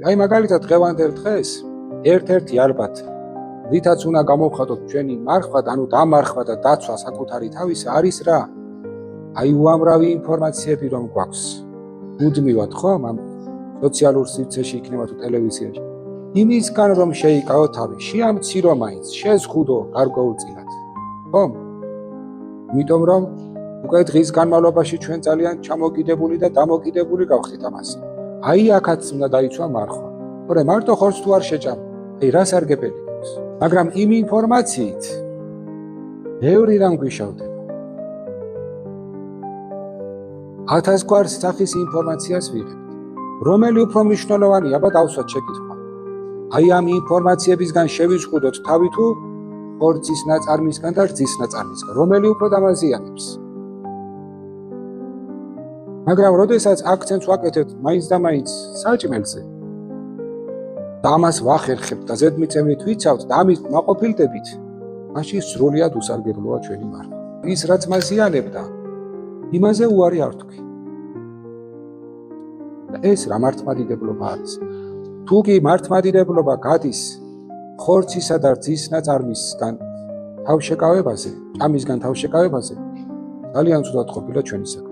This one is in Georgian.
აი მაგალითად დღევანდელ დღეს ერთ-ერთი ალბათ რითაც უნდა გამოვხატოთ ჩვენი მარხვა, ანუ დამარხვა და დაცვა საკუთარი თავის არის რა? აი უამრავი ინფორმაციები რომ გვაქვს. მუდმივად ხომ ამ სოციალურ სივრცეში იქნება თუ ტელევიზიაში. იმისგან რომ შეიკავო თავი, შეამცირო მაინც, შეზღუდო გარკვეულწილად. ხომ? იმიტომ რომ უკვე დღის განმავლობაში ჩვენ ძალიან ჩამოკიდებული და დამოკიდებული გავხდით ამაზე. აი აქაც უნდა დაიცვა მარხვა. თორე მარტო ხორცს თუ არ შეჭამ, აი რა სარგებელი აქვს. მაგრამ იმ ინფორმაციით ბევრი რამ გვიშავდება. 1000 გვარს სახის ინფორმაციას ვიღებთ. რომელი უფრო მნიშვნელოვანია, აბა დავსვათ შეკითხვა. აი ამ ინფორმაციებისგან შევიზღუდოთ თავი თუ ხორცის ნაწარმისგან და რძის ნაწარმისგან, რომელი უფრო დამაზიანებს. მაგრამ როდესაც აქცენტს ვაკეთებთ მაინც და მაინც საჭმელზე და ამას ვახერხებთ და ზედმიწევნით ვიცავთ და ამის მაყოფილდებით, მაშინ სრულიად უსარგებლოა ჩვენი მარხვა. ის რაც მაზიანებდა, იმაზე უარი არ თქვი. და ეს რა მართლმადიდებლობა არის. თუ კი მართლმადიდებლობა გადის ხორცისა და რძის ნაწარმისგან თავშეკავებაზე, ჭამისგან თავშეკავებაზე, ძალიან ცუდად ყოფილა ჩვენი საქმე.